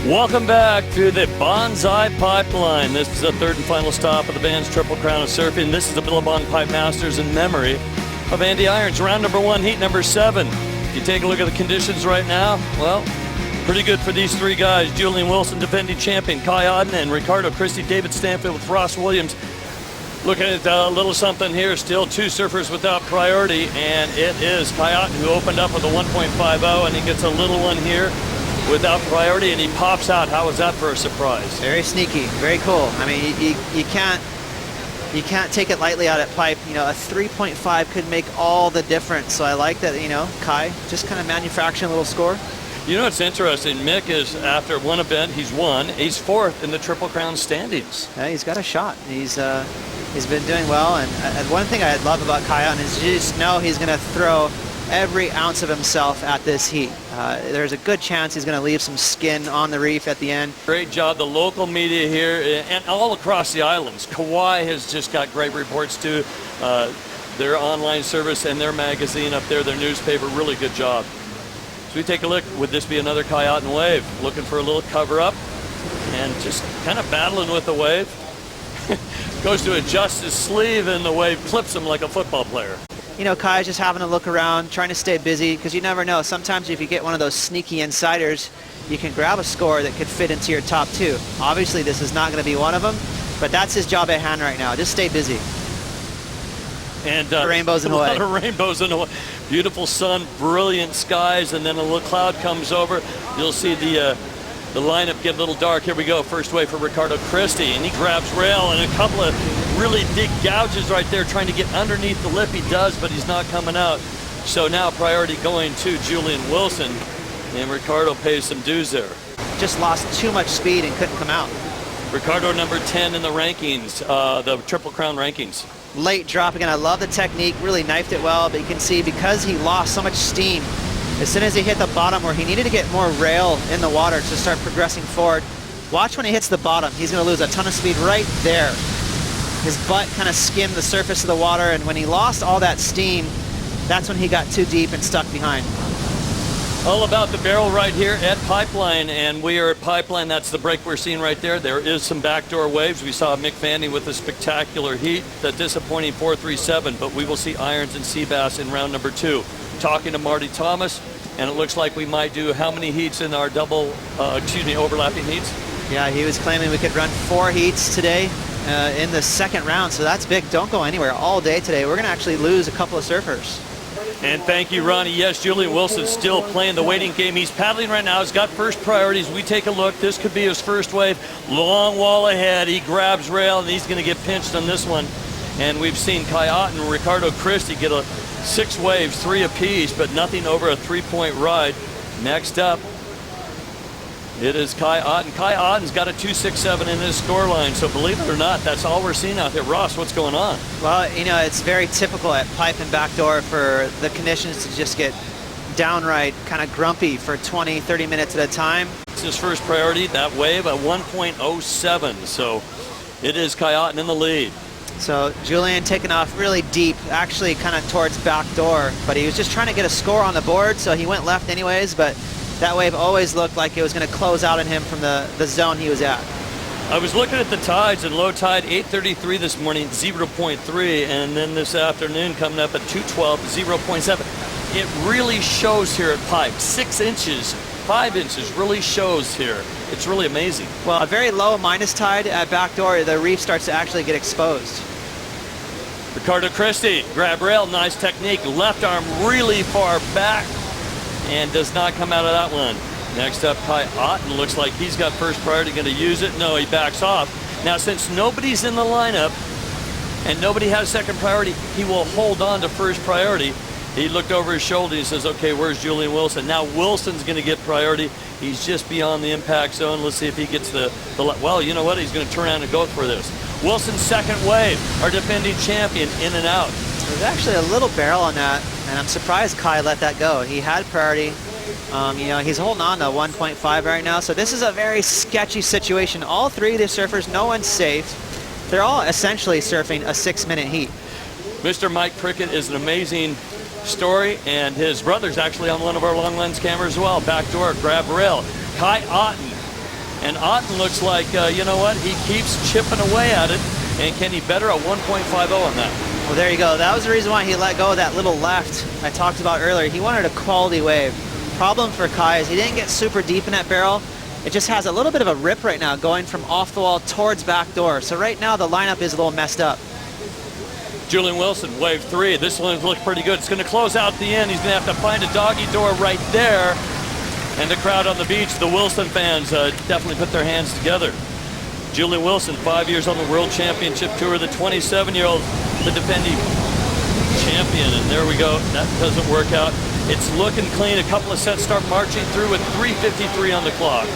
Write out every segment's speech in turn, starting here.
Welcome back to the Bonsai Pipeline. This is the third and final stop of the band's Triple Crown of Surfing. This is the Billabong Pipe Masters in memory of Andy Irons. Round number 1, heat number 7. If you take a look at the conditions right now, well, pretty good for these three guys. Julian Wilson, defending champion, Kai Otton, and Ricardo, Christie, David Stanfield with Ross Williams. Looking at a little something here, still two surfers without priority, and it is Kai Otton who opened up with a 1.50, and he gets a little one here without priority, and he pops out. How was that for a surprise? Very sneaky, very cool. I mean, you can't take it lightly out at pipe. You know, a 3.5 could make all the difference. So I like that, you know, Kai just kind of manufacturing a little score. You know what's interesting? Mick is, after one event, he's won. He's 4th in the Triple Crown standings. Yeah, he's got a shot. He's been doing well, and one thing I love about Kai Otton is you just know he's going to throw every ounce of himself at this heat. There's a good chance he's going to leave some skin on the reef at the end. Great job. The local media here and all across the islands. Kauai has just got great reports too. Their online service and their magazine up there, their newspaper, really good job. So we take a look. Would this be another Kai Otton wave? Looking for a little cover up and just kind of battling with the wave. Goes to adjust his sleeve and the wave clips him like a football player. You know, Kai's just having to look around, trying to stay busy, because you never know. Sometimes if you get one of those sneaky insiders, you can grab a score that could fit into your top 2. Obviously, this is not going to be one of them, but that's his job at hand right now. Just stay busy. And rainbows in Hawaii. A lot of rainbows in Hawaii. Beautiful sun, brilliant skies, and then a little cloud comes over. You'll see the lineup get a little dark. Here we go. First wave for Ricardo Christie, and he grabs rail, and a couple of really big gouges right there trying to get underneath the lip. He does, but he's not coming out. So now priority going to Julian Wilson, and Ricardo pays some dues there. Just lost too much speed and couldn't come out. Ricardo number 10 in the rankings, the Triple Crown rankings. Late drop again. I love the technique, really knifed it well, but you can see because he lost so much steam, as soon as he hit the bottom where he needed to get more rail in the water to start progressing forward, watch when he hits the bottom. He's going to lose a ton of speed right there. His butt kind of skimmed the surface of the water, and when he lost all that steam, that's when he got too deep and stuck behind. All about the barrel right here at Pipeline, and we are at Pipeline. That's the break we're seeing right there. There is some backdoor waves. We saw Mick Fanning with a spectacular heat, the disappointing 4.37, but we will see irons and sea bass in round number 2. Talking to Marty Thomas, and it looks like we might do how many heats in our overlapping heats? Yeah, he was claiming we could run 4 heats today in the second round, so that's big. Don't go anywhere all day today. We're going to actually lose a couple of surfers. And thank you, Ronnie. Yes, Julian Wilson's still playing the waiting game. He's paddling right now. He's got first priorities. We take a look. This could be his first wave. Long wall ahead. He grabs rail, and he's going to get pinched on this one. And we've seen Kai Otton and Ricardo Christie get 6 waves, 3 apiece, but nothing over a 3-point ride. Next up, it is Kai Otton. Kai Otton's got a 2.67 in his scoreline, so believe it or not, that's all we're seeing out there. Ross, what's going on? Well, you know, it's very typical at pipe and backdoor for the conditions to just get downright kind of grumpy for 20, 30 minutes at a time. It's his first priority, that wave at 1.07, so it is Kai Otton in the lead. So Julian taking off really deep, actually kind of towards backdoor, but he was just trying to get a score on the board, so he went left anyways, but that wave always looked like it was going to close out on him from the zone he was at. I was looking at the tides, and low tide 8:33 this morning, 0.3, and then this afternoon coming up at 2:12, 0.7. It really shows here at Pipe. 6 inches, 5 inches really shows here. It's really amazing. Well, a very low minus tide at backdoor, the reef starts to actually get exposed. Ricardo Christie, grab rail, nice technique. Left arm really far back and does not come out of that one. Next up, Kai Otton looks like he's got first priority, going to use it. No, he backs off. Now, since nobody's in the lineup and nobody has second priority, he will hold on to first priority. He looked over his shoulder. He says, okay, where's Julian Wilson? Now Wilson's going to get priority. He's just beyond the impact zone. Let's see if he gets well, you know what? He's going to turn around and go for this. Wilson's second wave, our defending champion, in and out. There's actually a little barrel on that, and I'm surprised Kai let that go. He had priority. You know, he's holding on to 1.5 right now, so this is a very sketchy situation. All 3 of the surfers, no one's safe. They're all essentially surfing a 6-minute heat. Mr. Mike Prickett is an amazing story, and his brother's actually on one of our long lens cameras as well. Backdoor, grab rail. Kai Otton And Otton looks like, you know what, he keeps chipping away at it. And can he better a 1.50 on that? Well, there you go. That was the reason why he let go of that little left I talked about earlier. He wanted a quality wave. Problem for Kai is he didn't get super deep in that barrel. It just has a little bit of a rip right now going from off the wall towards back door. So right now the lineup is a little messed up. Julian Wilson, wave 3. This one looks pretty good. It's going to close out the end. He's going to have to find a doggy door right there. And the crowd on the beach, the Wilson fans, definitely put their hands together. Julian Wilson, 5 years on the World Championship Tour, the 27-year-old, the defending champion. And there we go. That doesn't work out. It's looking clean. A couple of sets start marching through with 3:53 on the clock.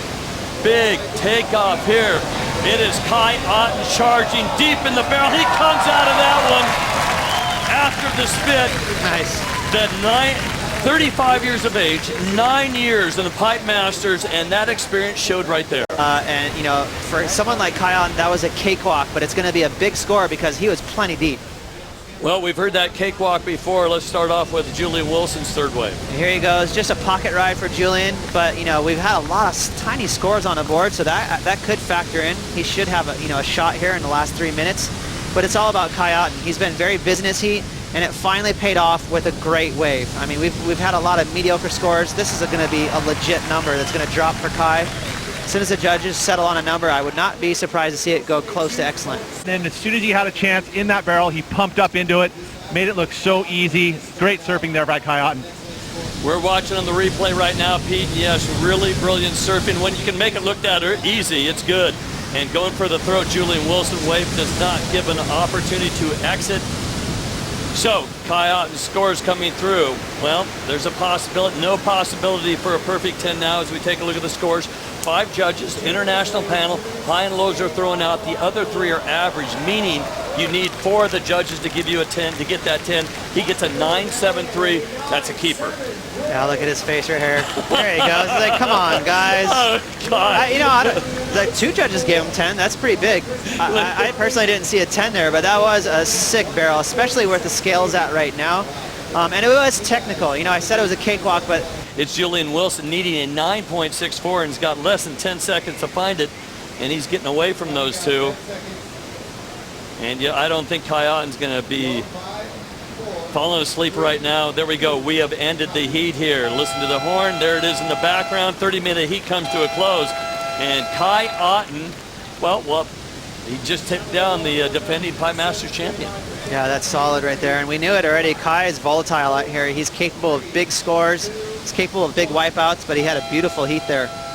Big takeoff here. It is Kai Otton charging deep in the barrel. He comes out of that one after the spit. Nice. The 35 years of age, 9 years in the Pipe Masters, and that experience showed right there. And, you know, for someone like Kai Otton, that was a cakewalk, but it's going to be a big score because he was plenty deep. Well, we've heard that cakewalk before. Let's start off with Julian Wilson's third wave. Here he goes. Just a pocket ride for Julian, but, you know, we've had a lot of tiny scores on the board, so that could factor in. He should have a shot here in the last 3 minutes, but it's all about Kai Otton. He's been very business heat, and it finally paid off with a great wave. I mean, we've had a lot of mediocre scores. This is going to be a legit number that's going to drop for Kai. As soon as the judges settle on a number, I would not be surprised to see it go close to excellent. Then as soon as he had a chance in that barrel, he pumped up into it, made it look so easy. Great surfing there by Kai Otton. We're watching on the replay right now, Pete. Yes, really brilliant surfing. When you can make it look that easy, it's good. And going for the throat, Julian Wilson wave does not give an opportunity to exit. So, Kai Otton's scores coming through. Well, there's a possibility, no possibility for a perfect 10 now as we take a look at the scores. 5 judges, international panel, high and lows are thrown out. The other 3 are average, meaning you need 4 of the judges to give you a 10 to get that 10. He gets a 9.73. That's a keeper. Yeah, look at his face right here. There he goes. He's like, come on, guys. Oh, God. The 2 judges gave him 10. That's pretty big. I personally didn't see a 10 there, but that was a sick barrel, especially where the scale's at right now. And it was technical. You know, I said it was a cakewalk, but it's Julian Wilson needing a 9.64 and he's got less than 10 seconds to find it, and he's getting away from those 2. And yeah, I don't think Kai Otton's going to be falling asleep right now. There we go. We have ended the heat here. Listen to the horn. There it is in the background. 30-minute heat comes to a close. And Kai Otton, well, he just took down the defending Pipe Masters champion. Yeah, that's solid right there. And we knew it already. Kai is volatile out here. He's capable of big scores. He's capable of big wipeouts, but he had a beautiful heat there.